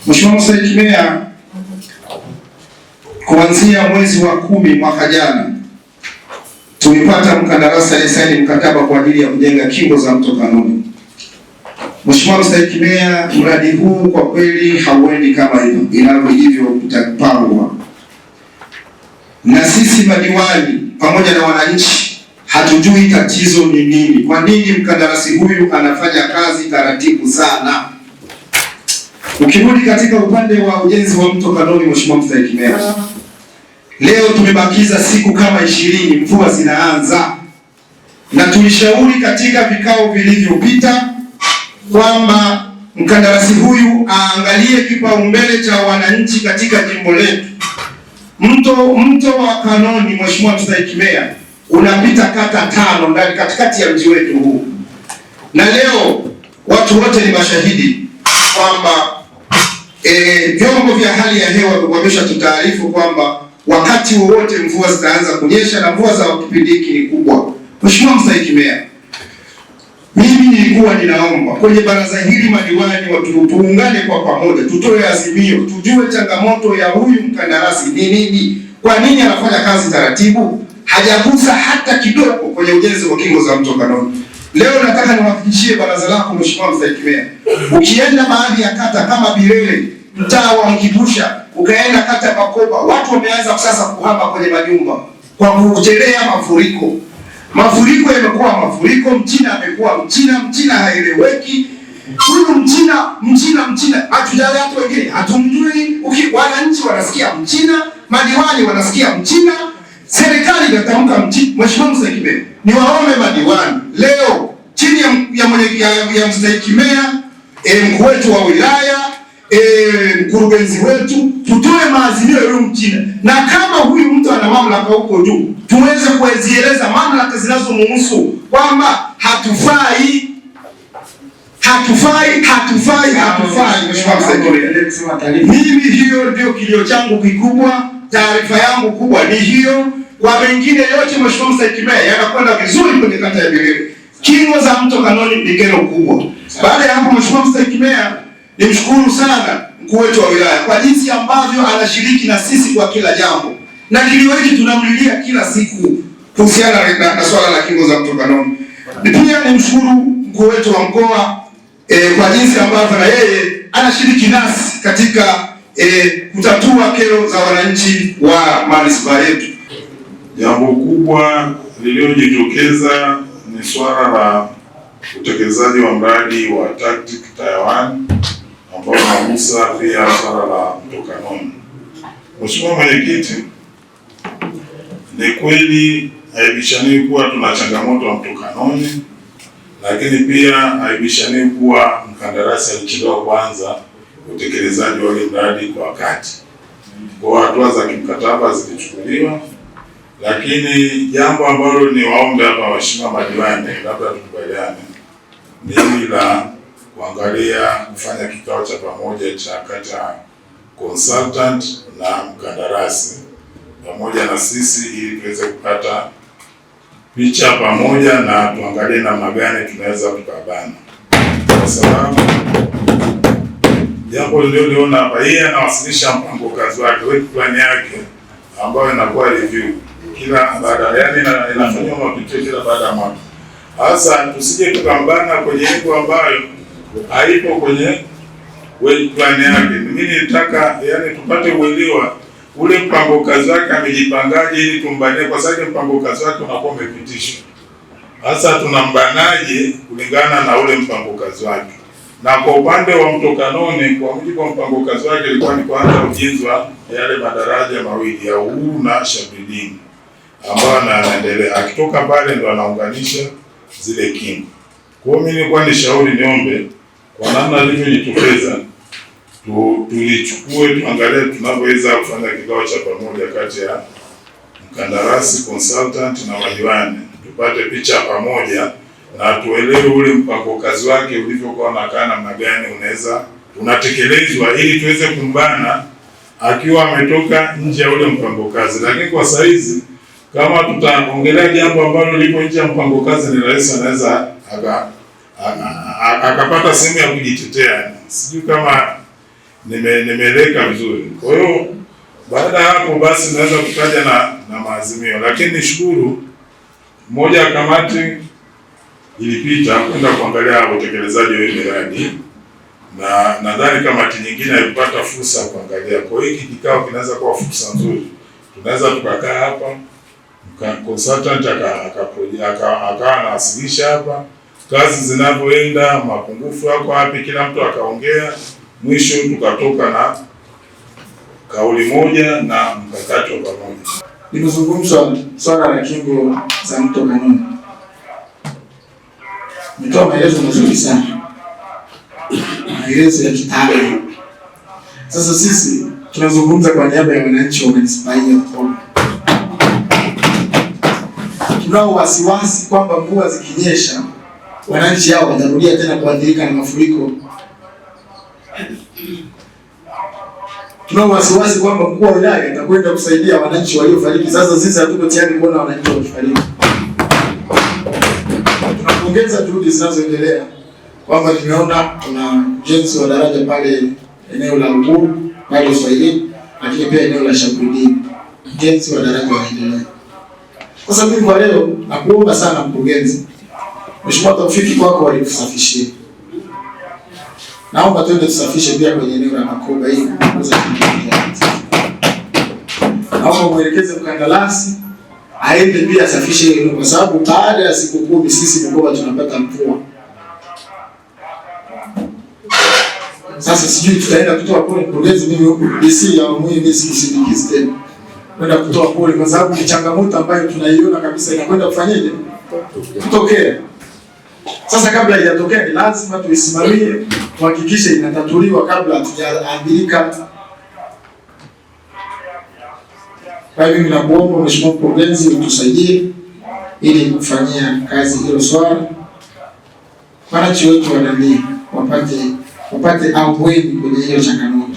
Mheshimiwa Mstahiki Meya, kuanzia mwezi wa 10 mwaka jana tulipata mkandarasi aliyesaini mkataba kwa ajili ya kujenga kingo za mto Kanoni. Mheshimiwa Mstahiki Meya, mradi huu kwa kweli hauendi kama inavyopangwa, na sisi madiwani pamoja na wananchi hatujui tatizo ni nini. Kwa nini mkandarasi huyu anafanya kazi taratibu sana? Ukirudi katika upande wa ujenzi wa mto Kanoni, Mheshimiwa Mstahiki Meya, leo tumebakiza siku kama 20 mvua zinaanza, na tulishauri katika vikao vilivyopita kwamba mkandarasi huyu aangalie kipaumbele cha wananchi katika jimbo letu. Mto wa Kanoni, Mheshimiwa Mstahiki Meya, unapita kata 5 ndani katikati ya mji wetu huu, na leo watu wote ni mashahidi kwamba vyombo vya hali ya hewa wameshatutaarifu kwamba wakati wowote mvua zitaanza kunyesha, na mvua za kipindi hiki ni kubwa. Mheshimiwa Mstahiki Meya, mimi nilikuwa ninaomba kwenye baraza hili madiwani tuungane kwa pamoja, tutoe azimio, tujue changamoto ya huyu mkandarasi ni nini, kwa nini anafanya kazi taratibu, hajagusa hata kidogo kwenye ujenzi wa kingo za mto Kanoni. Leo nataka niwahakikishie baraza lako Mheshimiwa Mstahiki Meya, ukienda baadhi ya kata kama Bilele, mtaa wa Mkibusha, ukaenda kata ya Makoba, watu wameanza sasa kuhama kwenye majumba kwa kuchelea mafuriko. Mafuriko yamekuwa mafuriko, Mchina amekuwa Mchina haeleweki. Huyu Mchina hatujali, hata wengine hatumjui. Wananchi wanasikia Mchina, madiwani wanasikia Mchina, serikali inatamka Mchina. Mheshimiwa Mstahiki Meya, niwaombe madiwani leo chini ya Mstahiki Meya, mkuu wetu wa wilaya, mkurugenzi wetu, tutoe maazimio ya Mchina, na kama huyu mtu ana mamlaka huko juu tuweze kuzieleza mamlaka zinazomhusu kwamba hatufai. Mheshimiwa Mstahiki Meya, mimi hiyo ndio kilio changu kikubwa, taarifa yangu kubwa ni hiyo. Kwa mengine yote Mheshimiwa Mstahiki Meya, yanakwenda vizuri kwenye kata ya Bilele. Kingo za mto Kanoni ni kero kubwa. Baada ya hapo Mheshimiwa Mstahiki Meya, nimshukuru sana mkuu wetu wa wilaya kwa jinsi ambavyo anashiriki na sisi kwa kila jambo, na kilio hiki tunamlilia kila siku kuhusiana na swala la kingo za mto Kanoni. Pia nimshukuru mkuu wetu wa mkoa kwa jinsi ambavyo na yeye anashiriki nasi katika kutatua kero za wananchi wa manispaa yetu. Jambo kubwa lililojitokeza ni swala la utekelezaji wa mradi wa TACTIC Tier 1 ambao unagusa pia swala la mto Kanoni. Mheshimiwa Mwenyekiti, ni kweli haibishani kuwa tuna changamoto ya mto Kanoni, lakini pia haibishani kuwa mkandarasi alichelewa kuanza utekelezaji wa mradi kwa wakati. Kwa hatua za kimkataba zilichukuliwa, lakini jambo ambalo ni waombe hapa waheshimiwa madiwani, labda tukubaliane, ni hili la kuangalia kufanya kikao cha pamoja cha kata consultant na mkandarasi pamoja na sisi, ili tuweze kupata picha pamoja na tuangalie namna gani tunaweza tukabana, kwa sababu jambo lililoona hapa, yeye anawasilisha mpango kazi wake, work plan yake ambayo inakuwa review kila baada, yani inafanywa mapitio kila baada ya mwaka. Sasa tusije tukambana kwenye lengo ambayo haipo kwenye work plan yake. Mimi nitaka yani tupate uelewa ule mpango kazi wake amejipangaje, ili tumbanie, kwa sababu mpango kazi wake unakuwa umepitishwa. Sasa tunambanaje kulingana na ule mpango kazi wake? Na kwa upande wa mto Kanoni, kwa mujibu wa mpango kazi wake ilikuwa ni kuanza ujenzi wa yale madaraja mawili ya Uhuru na Shabidini ambayo anaendelea, akitoka pale ndo anaunganisha zile kingo. Kwa hiyo mimi nilikuwa nishauri niombe kwa namna alivyojitokeza tulichukue, tuangalie tunavyoweza kufanya kikao cha pamoja kati ya mkandarasi, consultant na madiwani, tupate picha pamoja na tuelewe ule mpango kazi wake ulivyokuwa unakaa, namna gani unaweza unatekelezwa, ili tuweze kumbana akiwa ametoka nje ya ule mpango kazi. Lakini kwa saizi kama tutaongelea jambo ambalo lipo nje ya mpango kazi, ni rahisi anaweza akapata sehemu ya kujitetea. Sijui kama nimeeleka vizuri. Kwa hiyo baada ya hapo basi naweza kukaja na maazimio, lakini nishukuru moja ya kamati ilipita kwenda kuangalia utekelezaji wa miradi, na nadhani kamati nyingine haipata fursa ya kuangalia. Kwa hiyo hiki kikao kinaweza kuwa fursa nzuri, tunaweza tukakaa hapa, consultant akawa anawasilisha hapa kazi zinavyoenda, mapungufu yako wapi, kila mtu akaongea, mwisho tukatoka na kauli moja na mkakati wa pamoja. Nimezungumzwa swala la kingo za mto Kanoni. Nimetoa maelezo mazuri sana, maelezo ya kitaalamu. Sasa sisi tunazungumza kwa niaba ya wananchi wa manispaa ya Bukoba. Tunao wasiwasi kwamba mvua zikinyesha wananchi hao watarudia tena kuathirika na mafuriko. Tunao wasiwasi kwamba mkuu wa wilaya atakwenda kusaidia wananchi waliofariki. Sasa sisi hatuko tayari kuona wananchi wakifariki. Tunapongeza juhudi zinazoendelea kwamba tumeona kuna ujenzi wa daraja pale eneo la Uhuru pale Uswahilini, lakini pia eneo la Shabudini ujenzi wa daraja waendelea. Sasa mimi kwa leo nakuomba sana mkurugenzi, Mheshimiwa Taufiki kwako walikusafishia. Naomba twende tusafishe pia kwenye eneo la Makoba hii kupunguza kiwango. Naomba mwelekeze mkandarasi aende pia asafishe hilo, kwa sababu baada ya siku 10 sisi Bukoba tunapata mvua. Sasa sijui tutaenda kutoa pole mkurugenzi, mimi huko DC ya mimi sikusindikizi tena. Kwenda kutoa pole kwa sababu ni changamoto ambayo tunaiona kabisa inakwenda kufanyaje? Kutokea. Sasa kabla haijatokea ni lazima tuisimamie, tuhakikishe inatatuliwa kabla hatujaadhirika. Kwa hivyo ninakuomba Mheshimiwa Mkurugenzi utusaidie ili kufanyia kazi hilo swala. Wananchi wetu wanani wapate ahueni kwenye hiyo changamoto.